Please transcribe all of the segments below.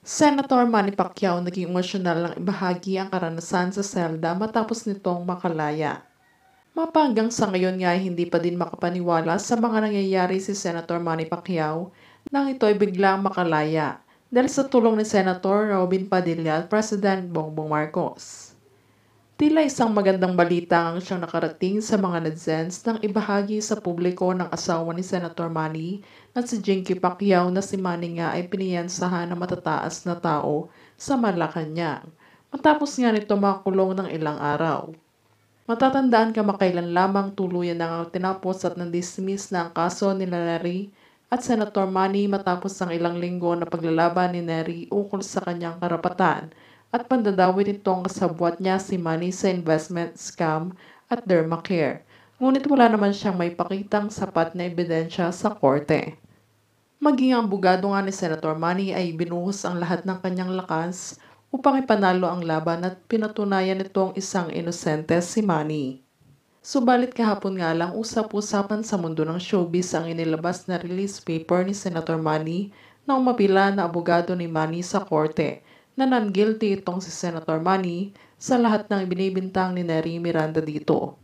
Senator Manny Pacquiao naging emosyonal ng ibahagi ang karanasan sa selda matapos nitong makalaya. Mapanggang sa ngayon nga ay hindi pa din makapaniwala sa mga nangyayari si Senator Manny Pacquiao nang ito ay biglang makalaya dahil sa tulong ni Senator Robin Padilla at President Bongbong Marcos. Tila isang magandang balita ang siyang nakarating sa mga netizens nang ibahagi sa publiko ng asawa ni Senator Manny na si Jinky Pacquiao na si Manny nga ay piniyansahan ng matataas na tao sa Malacanang matapos nga nito makulong ng ilang araw. Matatandaan kamakailan lamang tuluyan na nga tinapos at nandismiss na ang kaso ni Nery at Senator Manny matapos ang ilang linggo na paglalaban ni Nery ukol sa kanyang karapatan at pandadawit nitong kasabwat niya si Manny sa investment scam at Dermacare. Ngunit wala naman siyang may pakitang sapat na ebidensya sa korte. Maging ang abogado nga ni Senator Manny ay binuhos ang lahat ng kanyang lakas upang ipanalo ang laban at pinatunayan nitong isang inosente si Manny. Subalit kahapon nga lang usap-usapan sa mundo ng showbiz ang inilabas na release paper ni Senator Manny na umapila na abogado ni Manny sa korte na non-guilty itong si Senator Manny sa lahat ng ibinibintang ni Nery Miranda dito.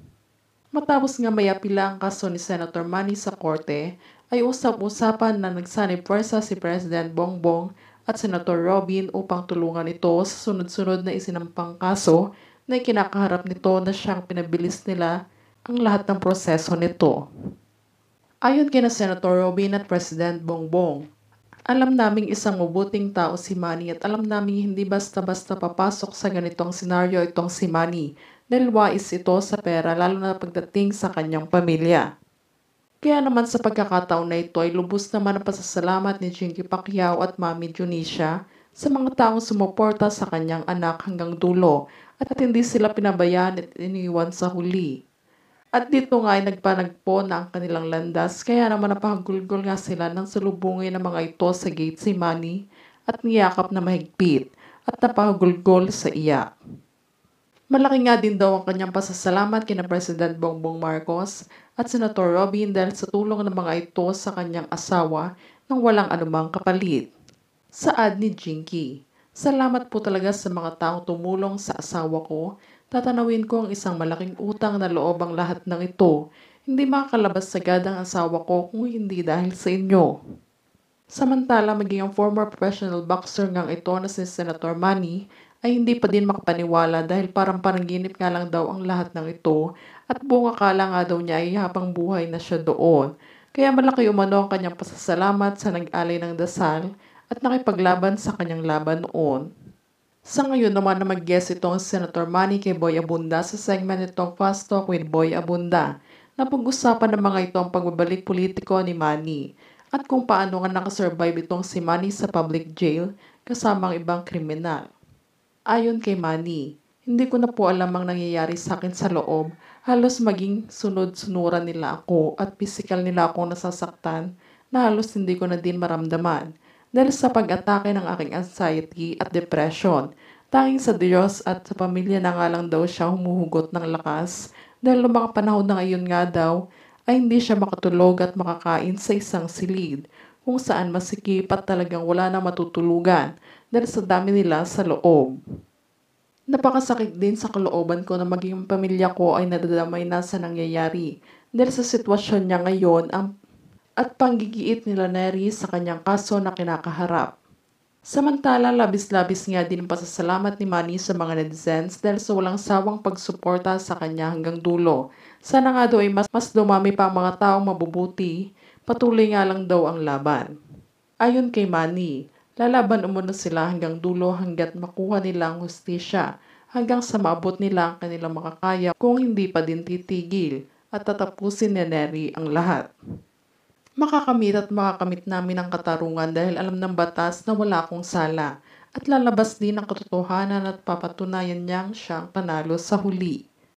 Matapos nga may apila ang kaso ni Senator Manny sa korte, ay usap-usapan na nagsanib puwersa si President Bongbong at Senator Robin upang tulungan ito sa sunod-sunod na isinampang kaso na ikinakaharap nito na siyang pinabilis nila ang lahat ng proseso nito. Ayon kina Senator Robin at President Bongbong, alam naming isang mabuting tao si Manny at alam naming hindi basta-basta papasok sa ganitong senaryo itong si Manny dahil wais ito sa pera lalo na pagdating sa kanyang pamilya. Kaya naman sa pagkakataon na ito ay lubos naman ang pasasalamat ni Jinky Pacquiao at Mami Junisha sa mga taong sumuporta sa kanyang anak hanggang dulo at hindi sila pinabayaan at iniwan sa huli. At dito nga ay nagpanagpo na ang kanilang landas kaya naman napahagulgol nga sila nang salubungin ng mga ito sa gate si Manny at niyakap na mahigpit at napahagulgol sa iyak. Malaki nga din daw ang kanyang pasasalamat kina President Bongbong Marcos at Senator Robin dahil sa tulong ng mga ito sa kanyang asawa nang walang anumang kapalit. Saad ni Jinky, salamat po talaga sa mga taong tumulong sa asawa ko. Tatanawin ko ang isang malaking utang na loob ang lahat ng ito. Hindi makakalabas sagad ang asawa ko kung hindi dahil sa inyo. Samantala, maging ang former professional boxer ngang ito na si Senator Manny ay hindi pa din makapaniwala dahil parang panaginip nga lang daw ang lahat ng ito at buong akala nga daw niya ay habang buhay na siya doon. Kaya malaki umano ang kanyang pasasalamat sa nag-alay ng dasal at nakipaglaban sa kanyang laban noon. Sa ngayon naman na mag-guest itong Senator Manny kay Boy Abunda sa segment nitong Fast Talk with Boy Abunda. Napag-usapan ng mga ito ang pagbabalik politiko ni Manny at kung paano nga nakasurvive itong si Manny sa public jail kasama ang ibang kriminal. Ayon kay Manny, hindi ko na po alam ang nangyayari sa akin sa loob, halos maging sunod-sunuran nila ako at physical nila akong nasasaktan na halos hindi ko na din maramdaman. Dahil sa pag-atake ng aking anxiety at depression, tanging sa Diyos at sa pamilya na nga lang daw siya humuhugot ng lakas dahil noong mga panahon na ngayon nga daw ay hindi siya makatulog at makakain sa isang silid kung saan masikip at talagang wala na matutulugan dahil sa dami nila sa loob. Napakasakit din sa kalooban ko na maging pamilya ko ay nadadamay na sa nangyayari dahil sa sitwasyon niya ngayon at panggigiit nila Nery sa kanyang kaso na kinakaharap. Samantala, labis-labis nga din ang pasasalamat ni Manny sa mga netizens dahil sa walang sawang pagsuporta sa kanya hanggang dulo. Sana nga daw ay mas dumami pa ang mga taong mabubuti, patuloy nga lang daw ang laban. Ayon kay Manny, lalaban umano sila hanggang dulo hanggat makuha nila ang hustisya, hanggang sa maabot nila ang kanilang makakaya kung hindi pa din titigil at tatapusin ni Nery ang lahat. Makakamit namin ang katarungan dahil alam ng batas na wala akong sala at lalabas din ang katotohanan at papatunayan niyang siyang panalo sa huli.